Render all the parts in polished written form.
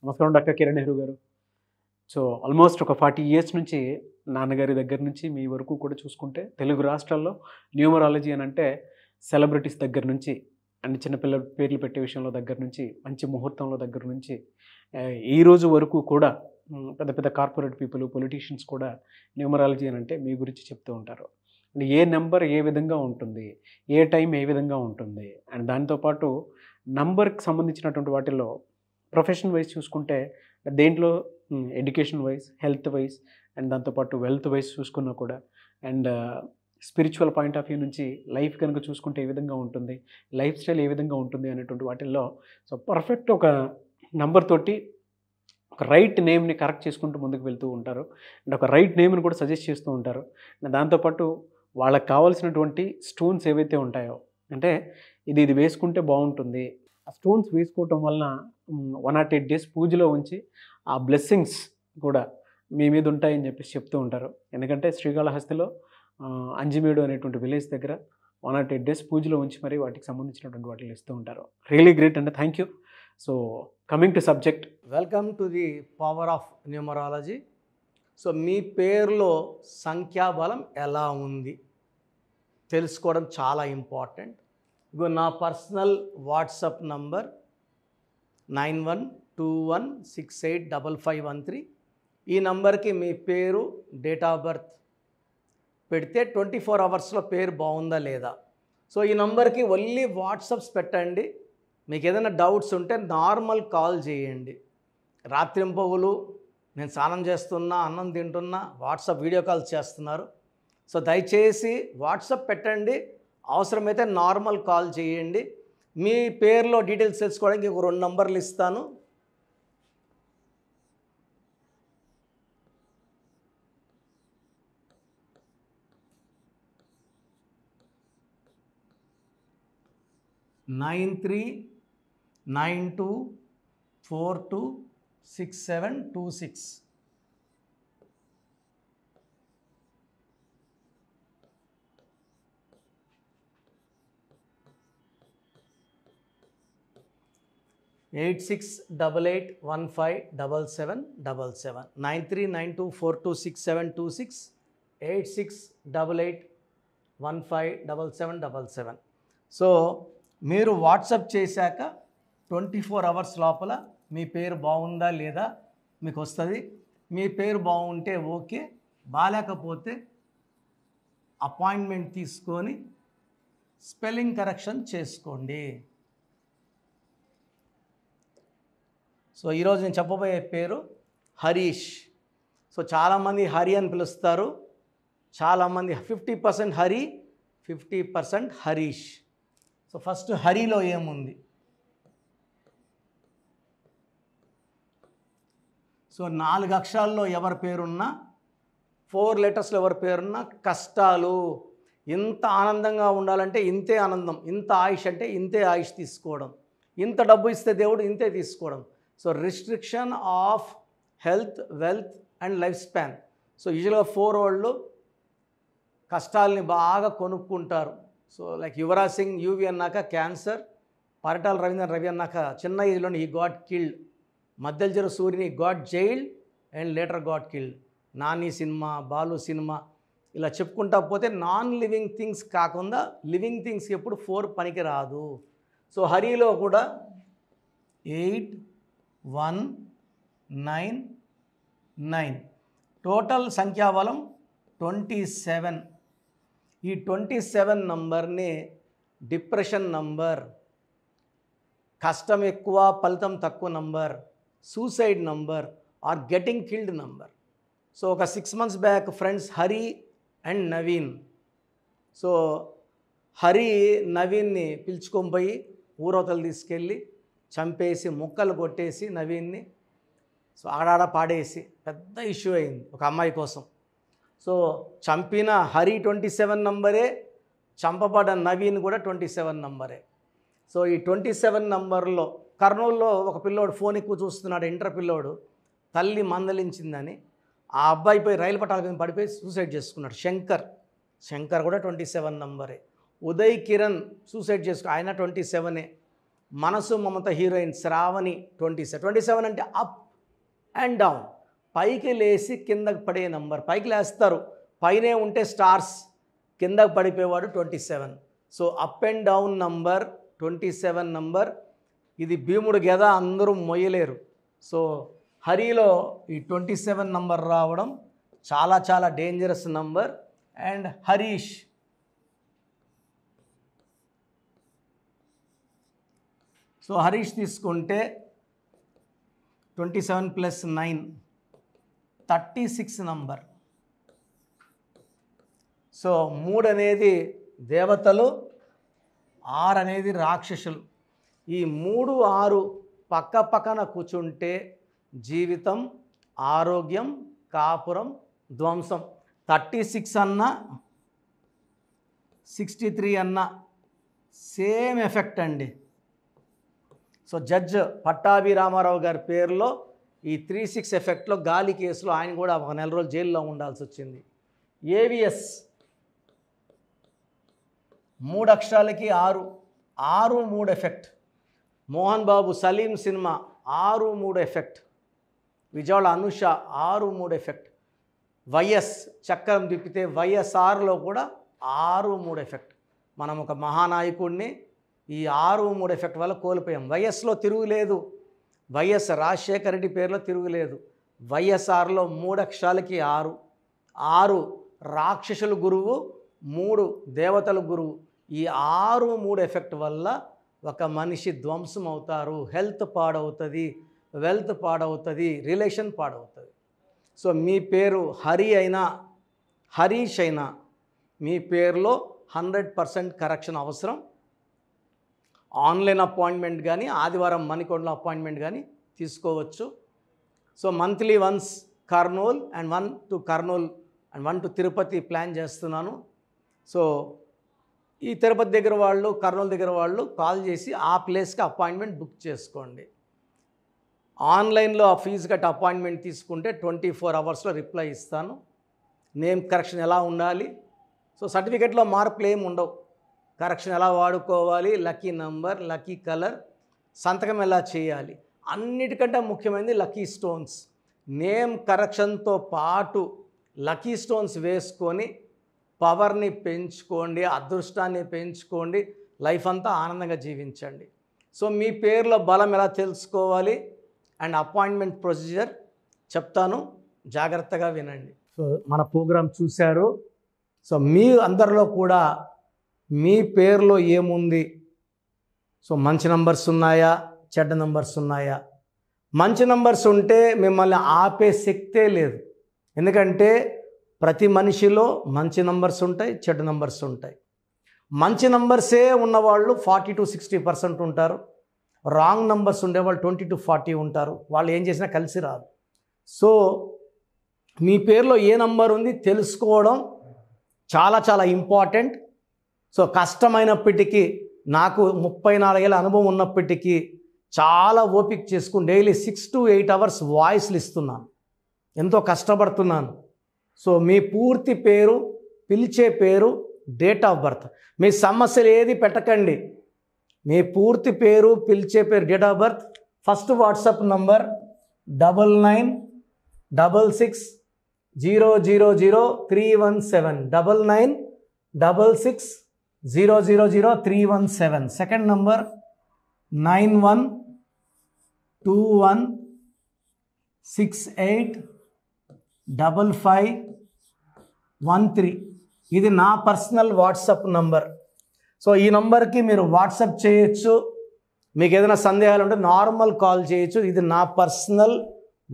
నమస్కారం డాక్టర్ కిరణ్ నెహ్రూ గారు. So almost ఒక 40 ఇయర్స్ నుంచి నాన్నగారి దగ్గర నుంచి మీ వరకు కూడా చూసుకుంటే తెలుగు రాష్ట్రాల్లో న్యూమరాలజీ అని అంటే సెలబ్రిటీస్ దగ్గర నుంచి అండ్ చిన్నపిల్లల పేర్లు పెట్టే విషయంలో దగ్గర నుంచి మంచి ముహూర్తంలో దగ్గర నుంచి ఈ రోజు వరకు కూడా పెద్ద పెద్ద కార్పొరేట్ పీపుల్ పొలిటీషియన్స్ కూడా న్యూమరాలజీ అని అంటే మీ గురించి చెప్తూ ఉంటారు. అండ్ ఏ నెంబర్ ఏ విధంగా ఉంటుంది, ఏ టైం ఏ విధంగా ఉంటుంది, అండ్ దాంతోపాటు నంబర్కి సంబంధించినటువంటి వాటిల్లో ప్రొఫెషన్ వైజ్ చూసుకుంటే దేంట్లో education wise, health wise and దాంతోపాటు వెల్త్ వైజ్ చూసుకున్నా కూడా and spiritual point of view నుంచి లైఫ్ కనుక చూసుకుంటే ఏ విధంగా ఉంటుంది, లైఫ్ స్టైల్ ఏ విధంగా ఉంటుంది అనేటువంటి వాటిల్లో సో పర్ఫెక్ట్ ఒక నంబర్ తోటి ఒక రైట్ నేమ్ని కరెక్ట్ చేసుకుంటూ ముందుకు వెళ్తూ ఉంటారు అండ్ ఒక రైట్ నేమ్ని కూడా సజెస్ట్ చేస్తూ ఉంటారు. దాంతోపాటు వాళ్ళకి కావాల్సినటువంటి స్టోన్స్ ఏవైతే ఉంటాయో అంటే ఇది వేసుకుంటే బాగుంటుంది, ఆ స్టోన్స్ వేసుకోవటం వలన 108 days పూజలో ఉంచి ఆ బ్లెస్సింగ్స్ కూడా మీ మీద ఉంటాయని చెప్పేసి చెప్తూ ఉంటారు. ఎందుకంటే శ్రీకాళహస్తిలో అంజిమేడు అనేటువంటి విలేజ్ దగ్గర 108 days పూజలో ఉంచి మరి వాటికి సంబంధించినటువంటి వాటిని ఇస్తూ ఉంటారు. రియలీ గ్రేట్ అండి, thank you. So coming to subject, welcome to the power of numerology. So మీ పేరులో సంఖ్యాబలం ఎలా ఉంది తెలుసుకోవడం చాలా ఇంపార్టెంట్. ఇగో నా పర్సనల్ వాట్సాప్ నంబర్ 9121685513. ఈ నంబర్కి మీ పేరు, డేట్ ఆఫ్ బర్త్ పెడితే 24 hours పేరు బాగుందా లేదా. సో ఈ నంబర్కి ఓన్లీ వాట్సాప్స్ పెట్టండి. మీకు ఏదైనా డౌట్స్ ఉంటే నార్మల్ కాల్ చేయండి. రాత్రింపగులు నేను స్నానం చేస్తున్నా, అన్నం తింటున్నా, వాట్సాప్ వీడియో కాల్స్ చేస్తున్నారు. సో దయచేసి వాట్సాప్ పెట్టండి, అవసరమైతే నార్మల్ కాల్ చేయండి. మీ పేరులో డీటెయిల్స్ తెలుసుకోవడానికి ఒక 2 నంబర్లు ఇస్తాను. (9392426726) 8688157777 9392426726 8688157777. సో మీరు వాట్సాప్ చేశాక 24 hours లోపల మీ పేరు బాగుందా లేదా మీకు వస్తుంది. మీ పేరు బాగుంటే ఓకే, బాగాలేకపోతే అపాయింట్మెంట్ తీసుకొని స్పెల్లింగ్ కరెక్షన్ చేసుకోండి. సో ఈరోజు నేను చెప్పబోయే పేరు హరీష్. సో చాలామంది హరి అని పిలుస్తారు, చాలామంది 50% హరి, 50% హరీష్. సో ఫస్ట్ హరిలో ఏముంది? సో 4 అక్షరాల్లో ఎవరి పేరున్నా, 4 letters ఎవరి పేరున్నా కష్టాలు. ఇంత ఆనందంగా ఉండాలంటే ఇంతే ఆనందం, ఇంత ఆయుష్ అంటే ఇంతే ఆయుష్ తీసుకోవడం, ఇంత డబ్బు ఇస్తే దేవుడు ఇంతే తీసుకోవడం. So restriction of health, wealth and life span. So యూజువల్గా 4 వాళ్ళు కష్టాలని బాగా కొనుక్కుంటారు. So like Yuvraj Singh UV అన్నాక క్యాన్సర్, పరిటాల రవీంద్రన్ రవి అన్నాక చిన్న ఏజ్లోని ఈ గాట్ కిల్డ్, మధ్యల జరు సూర్యుని got jailed and later got killed, Nani cinema, Balu cinema, ఇలా చెప్పుకుంటా పోతే నాన్ లివింగ్ థింగ్స్ కాకుండా లివింగ్ థింగ్స్ ఎప్పుడు 4 పనికి రాదు. సో హరిలో కూడా 8199 టోటల్ సంఖ్యాబలం 27. ఈ 27 నంబర్ని డిప్రెషన్ నంబర్, కష్టం ఎక్కువ ఫలితం తక్కువ number, suicide number are getting killed number. So ఒక 6 months back friends Hari and Naveen. So Hari నవీన్ని పిలుచుకొని పోయి ఊరవతలు తీసుకెళ్ళి చంపేసి ముక్కలు కొట్టేసి నవీన్ని సో ఆడాడ పాడేసి పెద్ద ఇష్యూ అయింది ఒక అమ్మాయి కోసం. సో చంపిన హరి 27 నంబరే, చంపబడ్డ నవీన్ కూడా 27 నంబరే. సో ఈ 27 నంబర్లో కర్నూలులో ఒక పిల్లోడు ఫోన్ ఎక్కువ చూస్తున్నాడు, ఇంటర్ పిల్లోడు, తల్లి మందలించిందని ఆ అబ్బాయి పోయి రైలు పట్టాల మీద పడిపోయి సూసైడ్ చేసుకున్నాడు. శంకర్ కూడా 27 నంబరే. ఉదయ్ కిరణ్ సూసైడ్ ఆయన 27. మనసు మమత హీరోయిన్ శ్రావణి 27 అంటే అప్ అండ్ డౌన్, పైకి లేచి కిందకి పడే నంబర్. పైకి లేస్తారు, పైనే ఉంటే స్టార్స్, కిందకి పడిపోయేవాడు 27. So up and down number 27 number. ఇది భీముడు గద, అందరూ మొయ్యలేరు. సో హరిలో ఈ 27 నంబర్ రావడం చాలా చాలా dangerous number. And Harish, so Harish తీసుకుంటే 27 + 9 36 నంబర్. సో 3 అనేది దేవతలు, 6 అనేది రాక్షసులు. ఈ 3, 6 పక్క పక్కన కూర్చుంటే జీవితం, ఆరోగ్యం, కాపురం, ధ్వంసం. 36 అన్నా 63 అన్నా సేమ్ ఎఫెక్ట్ అండి. సో జడ్జ్ పట్టాభి రామారావు గారి పేరులో ఈ 36 ఎఫెక్ట్లో గాలి కేసులో ఆయన కూడా ఒక నెల రోజులు జైల్లో ఉండాల్సి వచ్చింది. ఏవిఎస్ 3 అక్షరాలకి 6, 6, 3 effect. Mohan Babu Saleem cinema 6, 3 effect. Vijayawada Anusha 6, 3 effect. Y S చక్రం తిప్పితే వైఎస్ఆర్లో కూడా 6, 3 ఎఫెక్ట్. మనం ఒక మహానాయకుడిని ఈ 6, 3 ఎఫెక్ట్ వల్ల కోల్పోయాం. వైఎస్లో తిరుగులేదు, వైఎస్ రాజశేఖర రెడ్డి పేరులో తిరుగులేదు. వైఎస్ఆర్లో 3 అక్షరాలకి 6, 6 రాక్షసుల గురువు, 3 దేవతల గురువు. ఈ 6, 3 ఎఫెక్ట్ వల్ల ఒక మనిషి ధ్వంసం అవుతారు. హెల్త్ పాడవుతుంది, వెల్త్ పాడవుతుంది, రిలేషన్ పాడవుతుంది. సో మీ పేరు హరి అయినా హరీష్ అయినా మీ పేరులో 100% కరెక్షన్ అవసరం. ఆన్లైన్ అపాయింట్మెంట్ కానీ, ఆదివారం మణికొండలో అపాయింట్మెంట్ కానీ తీసుకోవచ్చు. So monthly once Kurnool and 1 to Kurnool and 1 to Tirupati plan చేస్తున్నాను. సో ఈ తిరుపతి దగ్గర వాళ్ళు, కర్నూలు దగ్గర వాళ్ళు కాల్ చేసి ఆ ప్లేస్కి అపాయింట్మెంట్ బుక్ చేసుకోండి. ఆన్లైన్లో ఆ ఫీజు కట్టి అపాయింట్మెంట్ తీసుకుంటే 24 అవర్స్లో రిప్లై ఇస్తాను. నేమ్ కరెక్షన్ ఎలా ఉండాలి, సో సర్టిఫికెట్లో మార్పులు ఏమి ఉండవు. కరెక్షన్ ఎలా వాడుకోవాలి, లక్కీ నంబర్, లక్కీ కలర్, సంతకం ఎలా చేయాలి, అన్నిటికంటే ముఖ్యమైనది లక్కీ స్టోన్స్. నేమ్ కరెక్షన్తో పాటు లక్కీ స్టోన్స్ వేసుకొని పవర్ని పెంచుకోండి, అదృష్టాన్ని పెంచుకోండి, లైఫ్ అంతా ఆనందంగా జీవించండి. సో మీ పేరులో బలం ఎలా తెలుసుకోవాలి అండ్ అపాయింట్మెంట్ ప్రొసీజర్ చెప్తాను, జాగ్రత్తగా వినండి. సో మన ప్రోగ్రాం చూశారు. సో మీ అందరిలో కూడా మీ పేరులో ఏముంది, సో మంచి నంబర్స్ ఉన్నాయా, చెడ్డ నంబర్స్ ఉన్నాయా? మంచి నంబర్స్ ఉంటే మిమ్మల్ని ఆపే శక్తే లేదు. ఎందుకంటే ప్రతి మనిషిలో మంచి నంబర్స్ ఉంటాయి, చెడ్డ నంబర్స్ ఉంటాయి. మంచి నంబర్సే ఉన్నవాళ్ళు 40 to 60% ఉంటారు. రాంగ్ నంబర్స్ ఉండేవాళ్ళు 20 to 40 ఉంటారు. వాళ్ళు ఏం చేసినా కలిసి రాదు. సో మీ పేరులో ఏ నంబర్ ఉంది తెలుసుకోవడం చాలా చాలా ఇంపార్టెంట్. సో కష్టమైనప్పటికీ, నాకు 34 ఏళ్ళ అనుభవం ఉన్నప్పటికీ చాలా ఓపిక చేసుకుని డైలీ 6 to 8 అవర్స్ వాయిస్లు ఇస్తున్నాను, ఎంతో కష్టపడుతున్నాను. సో మీ పూర్తి పేరు, పిలిచే పేరు, డేట్ ఆఫ్ బర్త్, మీ సమస్యలు ఏది పెట్టకండి. మీ పూర్తి పేరు, పిలిచే పేరు, date of birth. First WhatsApp number 9966000317 9966000317. Second number 9121685513. ఇది నా పర్సనల్ వాట్సాప్ నంబర్. సో ఈ నంబర్కి మీరు వాట్సాప్ చేయొచ్చు. మీకు ఏదైనా సందేహాలు ఉంటే నార్మల్ కాల్ చేయొచ్చు. ఇది నా పర్సనల్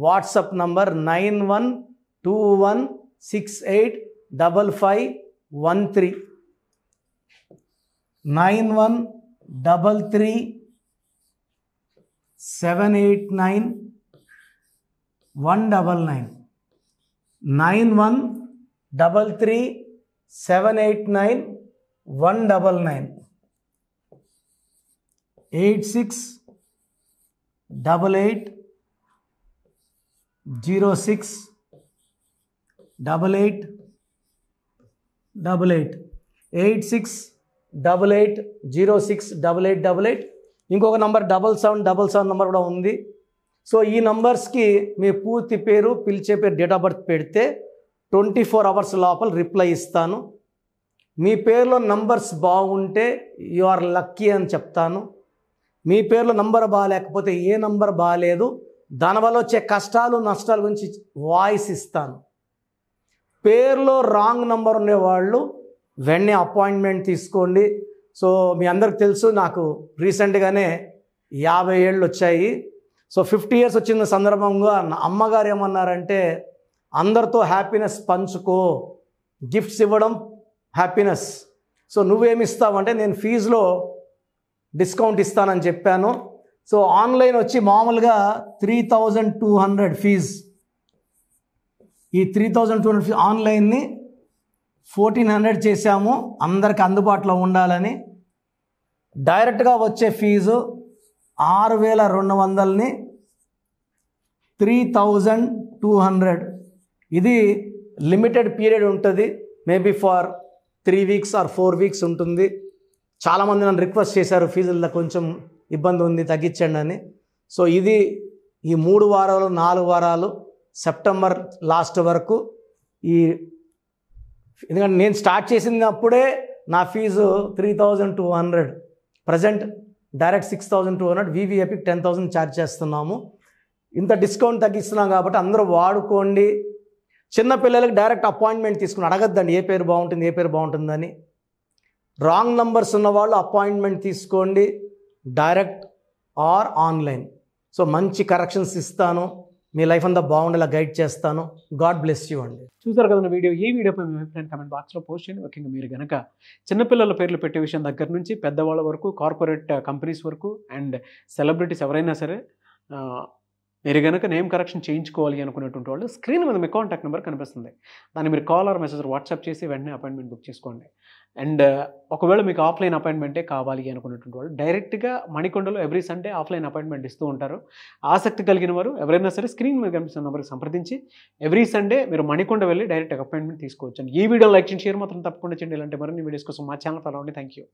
వాట్సాప్ నంబర్ 9121685513 9133789199 9133789199 8688068888 8688068888. ఇంకొక నంబర్ 7777 నంబర్ కూడా ఉంది. సో ఈ నంబర్స్కి మీ పూర్తి పేరు, పిలిచే పేరు, డేట్ ఆఫ్ బర్త్ పెడితే 24 అవర్స్ లోపల రిప్లై ఇస్తాను. మీ పేరులో నంబర్స్ బాగుంటే యు ఆర్ లక్కీ అని చెప్తాను. మీ పేరులో నంబర్ బాగాలేకపోతే ఏ నంబర్ బాగాలేదు, దానివల్ల వచ్చే కష్టాలు నష్టాల గురించి వాయిస్ ఇస్తాను. పేరులో రాంగ్ నంబర్ ఉండేవాళ్ళు వెంటనే అపాయింట్మెంట్ తీసుకోండి. సో మీ అందరికి తెలుసు, నాకు రీసెంట్గానే 50 ఏళ్ళు వచ్చాయి. సో 50 ఇయర్స్ వచ్చిన సందర్భంగా అమ్మగారు ఏమన్నారంటే, అందరితో హ్యాపీనెస్ పంచుకో, గిఫ్ట్స్ ఇవ్వడం హ్యాపీనెస్. సో నువ్వేమి ఇస్తావంటే, నేను ఫీజులో డిస్కౌంట్ ఇస్తానని చెప్పాను. సో ఆన్లైన్ వచ్చి మామూలుగా 3200 ఫీజ్. ఈ 3200 ఫీజ్ ఆన్లైన్ని 1400 చేశాము అందరికి అందుబాటులో ఉండాలని. డైరెక్ట్గా వచ్చే ఫీజు 6200ని 3200. ఇది లిమిటెడ్ పీరియడ్ ఉంటుంది, maybe for 3 weeks or 4 weeks ఉంటుంది. చాలామంది నన్ను రిక్వెస్ట్ చేశారు, ఫీజుల్లో కొంచెం ఇబ్బంది ఉంది తగ్గించండి అని. సో ఇది ఈ 3 వారాలు 4 వారాలు సెప్టెంబర్ లాస్ట్ వరకు. ఎందుకంటే నేను స్టార్ట్ చేసినప్పుడే నా ఫీజు 3200, ప్రజెంట్ డైరెక్ట్ 6200, వివి ఎపిక్ 10,000 ఛార్జ్ చేస్తున్నాము. ఇంత డిస్కౌంట్ తగ్గిస్తున్నాం కాబట్టి అందరూ వాడుకోండి. చిన్నపిల్లలకి డైరెక్ట్ అపాయింట్మెంట్ తీసుకుని అడగద్దండి ఏ పేరు బాగుంటుంది ఏ పేరు బాగుంటుందని. రాంగ్ నంబర్స్ ఉన్నవాళ్ళు అపాయింట్మెంట్ తీసుకోండి, డైరెక్ట్ ఆర్ ఆన్లైన్. సో మంచి కరెక్షన్స్ ఇస్తాను, మీ లైఫ్ అంతా బాగుండేలా గైడ్ చేస్తాను. గాడ్ బ్లెస్ యూ అండి. చూసారు కదా వీడియో. ఈ వీడియోపై మీ అభిప్రాయం కామెంట్ బాక్స్లో పోస్ట్ చేయండి. ముఖ్యంగా మీరు కనుక చిన్నపిల్లల పేర్లు పెట్టే విషయం దగ్గర నుంచి పెద్దవాళ్ళ వరకు, కార్పొరేట్ కంపెనీస్ వరకు అండ్ సెలబ్రిటీస్ ఎవరైనా సరే మీరు కనుక నేమ్ కరెక్షన్ చేయించుకోవాలి అనుకునేటువంటి వాళ్ళు స్క్రీన్ మీద మీ కాంటాక్ట్ నెంబర్ కనిపిస్తుంది. దాన్ని మీరు కాల్ ఆర్ మెసేజ్ వాట్సాప్ చేసి వెంటనే అపాయింట్మెంట్ బుక్ చేసుకోండి. అండ్ ఒకవేళ మీకు ఆఫ్లైన్ అపాయింట్మెంటే కావాలి అనుకునేటువంటి వాళ్ళు డైరెక్ట్గా మణికొండలో ఎవ్రీ సండే ఆఫ్లైన్ అపాయింట్మెంట్ ఇస్తూ ఉంటారు. ఆసక్తి కలిగిన వారు ఎవరైనా సరే స్క్రీన్ మీద కనిపిస్తున్న నెంబర్కి సంప్రదించి ఎవ్రీ సండే మీరు మణికొండ వెళ్ళి డైరెక్ట్ అపాయింట్మెంట్ తీసుకోవచ్చు. అండ్ ఈ వీడియో లైక్ చేయండి, షేర్ మాత్రం తప్పకుండా చేయండి. ఇలాంటి మరిన్ని వీడియోస్ కోసం మా ఛానల్ ఫాలో అవ్వండి. Thank you.